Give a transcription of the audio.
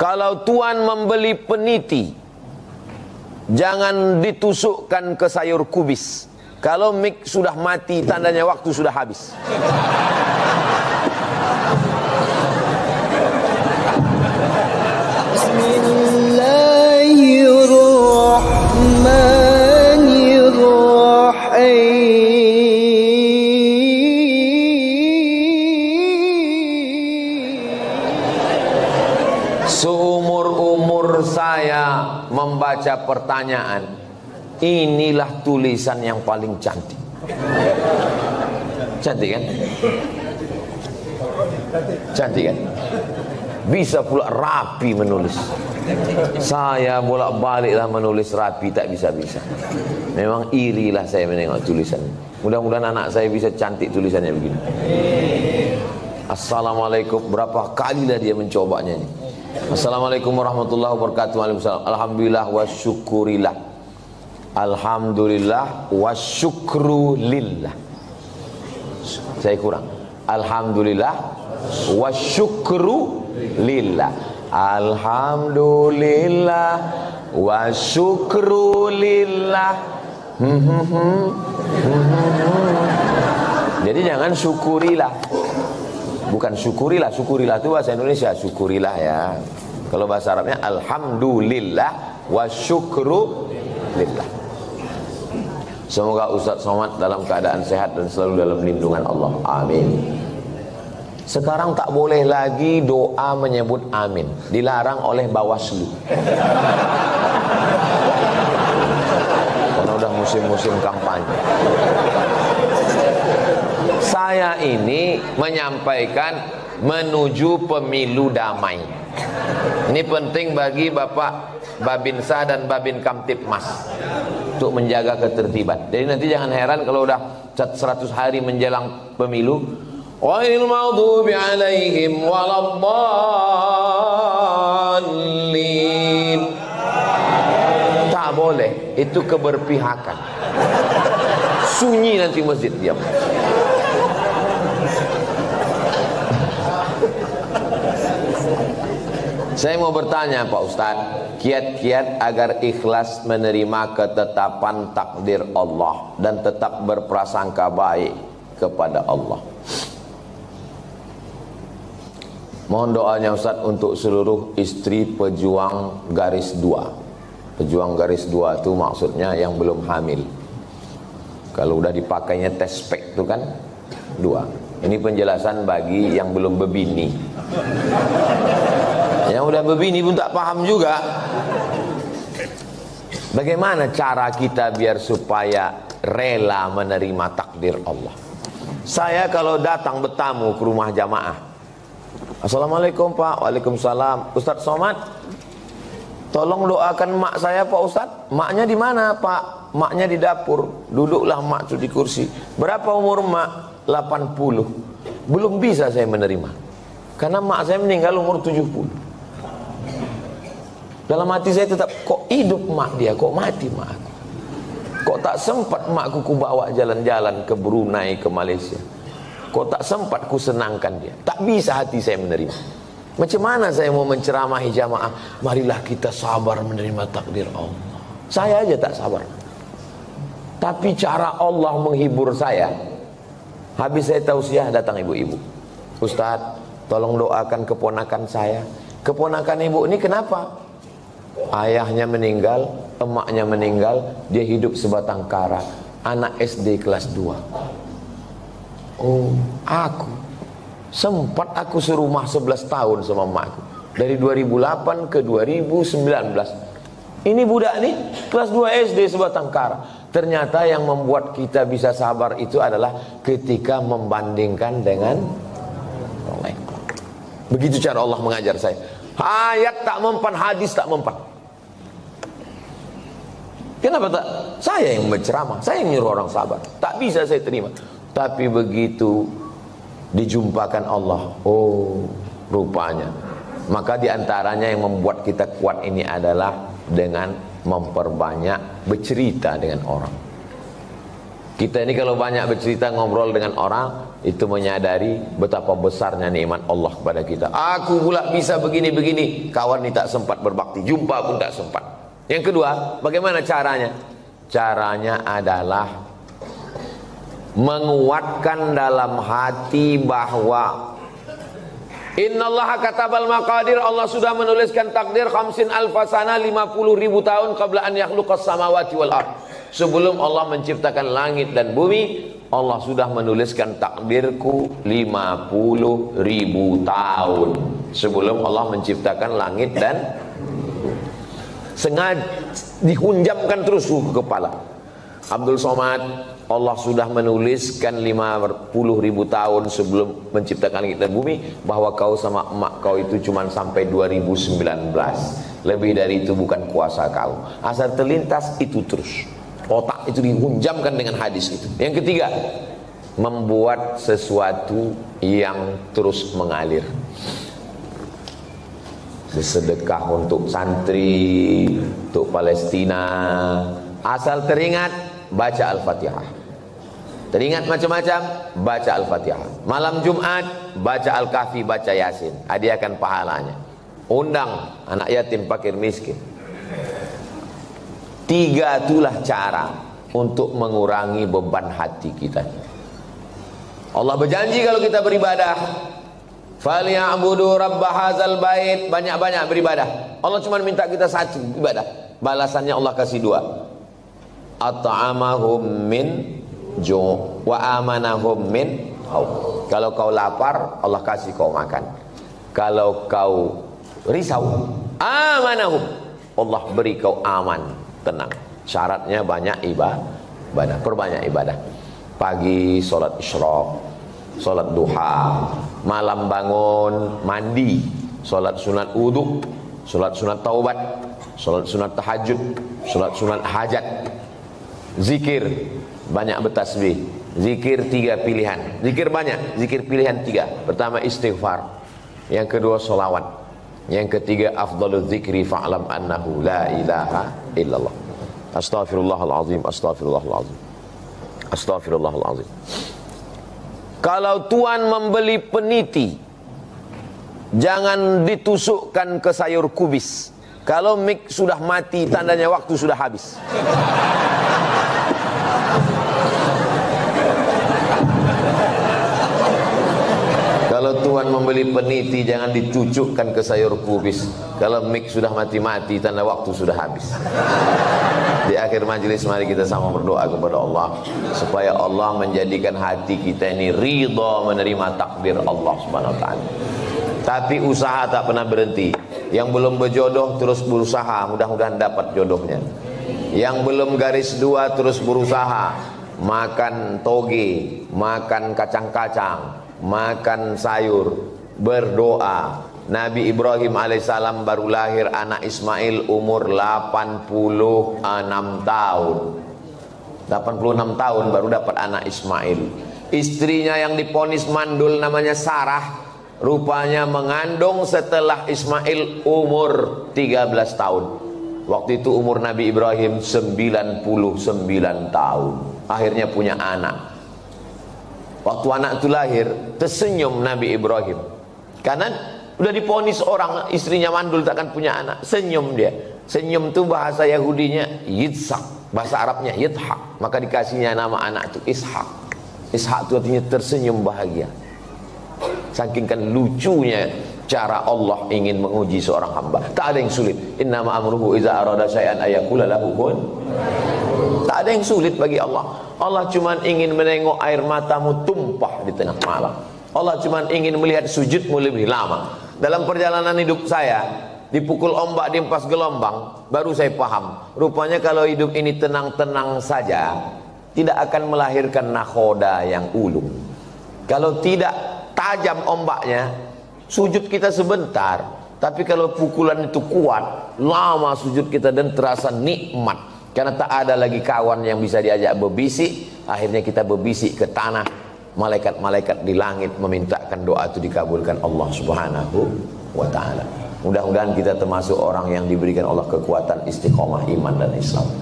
Kalau tuan membeli peniti, jangan ditusukkan ke sayur kubis. Kalau mik sudah mati, tandanya waktu sudah habis. Seumur-umur saya membaca pertanyaan, inilah tulisan yang paling cantik. Cantik kan? Cantik kan? Bisa pula rapi menulis. Saya bolak-baliklah menulis rapi, tak bisa-bisa. Memang irilah saya menengok tulisan. Mudah-mudahan anak saya bisa cantik tulisannya begini. Assalamualaikum, berapa kalilah dia mencobanya ini. Assalamualaikum warahmatullahi wabarakatuh. Waalaikumsalam. Alhamdulillah wa syukurillah. Alhamdulillah wa syukru lillah. Saya kurang. Alhamdulillah wa syukru lillah. Alhamdulillah wa syukru lillah. Jadi jangan syukurilah. Bukan syukurilah, syukurilah itu bahasa Indonesia, syukurilah ya. Kalau bahasa Arabnya alhamdulillah wa syukru lillah. Semoga Ustaz Somad dalam keadaan sehat dan selalu dalam lindungan Allah. Amin. Sekarang tak boleh lagi doa menyebut amin, dilarang oleh Bawaslu. Karena udah musim-musim kampanye. Saya ini menyampaikan menuju pemilu damai. Ini penting bagi Bapak Babinsa dan Babin Kamtipmas untuk menjaga ketertiban. Jadi nanti jangan heran kalau udah 100 hari menjelang pemilu, ghairil maghdubi alaihim waladdallin. Tak boleh, itu keberpihakan. Sunyi nanti masjid, diam. Saya mau bertanya Pak Ustadz, kiat-kiat agar ikhlas menerima ketetapan takdir Allah dan tetap berprasangka baik kepada Allah. Mohon doanya Ustadz untuk seluruh istri pejuang garis 2. Pejuang garis 2 itu maksudnya yang belum hamil. Kalau udah dipakainya tes spek itu kan 2. Ini penjelasan bagi yang belum bebini. Yang udah bebini pun tak paham juga. Bagaimana cara kita biar supaya rela menerima takdir Allah? Saya kalau datang bertamu ke rumah jamaah, Assalamualaikum Pak. Waalaikumsalam. Ustaz Somad, tolong doakan mak saya Pak Ustaz. Maknya di mana Pak? Maknya di dapur. Duduklah mak itu di kursi. Berapa umur mak? 80. Belum bisa saya menerima, karena mak saya meninggal umur 70. Dalam hati saya tetap, kok hidup mak dia, kok mati mak aku? Kok tak sempat makku ku bawa jalan-jalan ke Brunei, ke Malaysia? Kok tak sempat ku senangkan dia? Tak bisa hati saya menerima. Macam mana saya mau menceramahi jamaah, marilah kita sabar menerima takdir Allah? Saya aja tak sabar. Tapi cara Allah menghibur saya, habis saya tausiah datang ibu-ibu. Ustaz, tolong doakan keponakan saya. Keponakan ibu ini kenapa? Ayahnya meninggal, emaknya meninggal, dia hidup sebatang kara. Anak SD kelas 2. Oh, sempat aku serumah 11 tahun sama emakku. Dari 2008 ke 2019. Ini budak nih kelas 2 SD sebatang kara. Ternyata yang membuat kita bisa sabar itu adalah ketika membandingkan dengan orang lain. Begitu cara Allah mengajar saya. Ayat tak mempan, hadis tak mempan. Kenapa tak? Saya yang berceramah, saya yang nyuruh orang sabar. Tak bisa saya terima. Tapi begitu dijumpakan Allah, oh rupanya. Maka diantaranya yang membuat kita kuat ini adalah dengan memperbanyak bercerita dengan orang. Kita ini kalau banyak bercerita ngobrol dengan orang, itu menyadari betapa besarnya nikmat Allah kepada kita. Aku pula bisa begini-begini, kawan ini tak sempat berbakti, jumpa pun tak sempat. Yang kedua, bagaimana caranya? Caranya adalah menguatkan dalam hati bahwa innallaha katabal maqadir, Allah sudah menuliskan takdir 50 alfasana, 50.000 tahun qabla an yakhluqas samawati wal ard. Sebelum Allah menciptakan langit dan bumi, Allah sudah menuliskan takdirku 50.000 tahun sebelum Allah menciptakan langit dan sengaja dihunjamkan terus ke kepala. Abdul Somad, Allah sudah menuliskan 50.000 tahun sebelum menciptakan langit dan bumi bahwa kau sama emak kau itu cuma sampai 2019. Lebih dari itu bukan kuasa kau. Asal terlintas itu terus. Otak itu dihunjamkan dengan hadis itu. Yang ketiga, membuat sesuatu yang terus mengalir. Bersedekah untuk santri, untuk Palestina. Asal teringat, baca Al-Fatihah. Teringat macam-macam, baca Al-Fatihah. Malam Jumat, baca Al-Kahfi, baca Yasin. Hadiahkan pahalanya. Undang anak yatim, fakir, miskin. 3 itulah cara untuk mengurangi beban hati kita. Allah berjanji kalau kita beribadah, falyabudu rabb hadzal bait, banyak-banyak beribadah. Allah cuma minta kita satu ibadah. Balasannya Allah kasih 2. At'amahum min ju' wa amanahum min khauf. Kalau kau lapar, Allah kasih kau makan. Kalau kau risau, amanahum, Allah beri kau aman, tenang. Syaratnya banyak ibadah, perbanyak ibadah. Pagi sholat isyraq, sholat duha, malam bangun mandi, sholat sunat wudu, sholat sunat taubat, sholat sunat tahajud, sholat sunat hajat, zikir, banyak bertasbih. Zikir 3 pilihan, zikir banyak, zikir pilihan 3. Pertama istighfar, yang kedua sholawat, yang ketiga afdalul zikri fa'lam annahu la ilaha illallah. Astaghfirullahalazim, astaghfirullahalazim, astaghfirullahalazim. Kalau Tuhan membeli peniti, jangan ditusukkan ke sayur kubis. Kalau mik sudah mati, tandanya waktu sudah habis. Kalau Tuhan membeli peniti, jangan dicucukkan ke sayur kubis. Kalau mik sudah mati-mati, tanda waktu sudah habis. Di akhir majelis mari kita sama berdoa kepada Allah supaya Allah menjadikan hati kita ini ridha menerima takdir Allah Subhanahu wa taala. Tapi usaha tak pernah berhenti. Yang belum berjodoh terus berusaha, mudah-mudahan dapat jodohnya. Yang belum garis 2 terus berusaha, makan toge, makan kacang-kacang, makan sayur, berdoa. Nabi Ibrahim alaihissalam baru lahir anak Ismail umur 86 tahun. 86 tahun baru dapat anak Ismail. Istrinya yang diponis mandul namanya Sarah, rupanya mengandung setelah Ismail umur 13 tahun. Waktu itu umur Nabi Ibrahim 99 tahun. Akhirnya punya anak. Waktu anak itu lahir, tersenyum Nabi Ibrahim. Karena udah diponis orang, istrinya mandul takkan punya anak. Senyum dia. Senyum itu bahasa Yahudinya Yitzhak, bahasa Arabnya Yithak. Maka dikasihnya nama anak itu Ishak. Ishak itu artinya tersenyum bahagia. Saking kan lucunya cara Allah ingin menguji seorang hamba. Tak ada yang sulit. Innama amruhu iza arada syai'an ayaqula lahu kun. Tak ada yang sulit bagi Allah. Allah cuma ingin menengok air matamu tumpah di tengah malam. Allah cuma ingin melihat sujudmu lebih lama. Dalam perjalanan hidup saya, dipukul ombak, diempas gelombang, baru saya paham. Rupanya kalau hidup ini tenang-tenang saja, tidak akan melahirkan nakhoda yang ulung. Kalau tidak tajam ombaknya, sujud kita sebentar. Tapi kalau pukulan itu kuat, lama sujud kita dan terasa nikmat. Karena tak ada lagi kawan yang bisa diajak berbisik. Akhirnya kita berbisik ke tanah. Malaikat-malaikat di langit memintakan doa itu dikabulkan Allah Subhanahu wa ta'ala. Mudah-mudahan kita termasuk orang yang diberikan Allah kekuatan istiqomah iman dan Islam.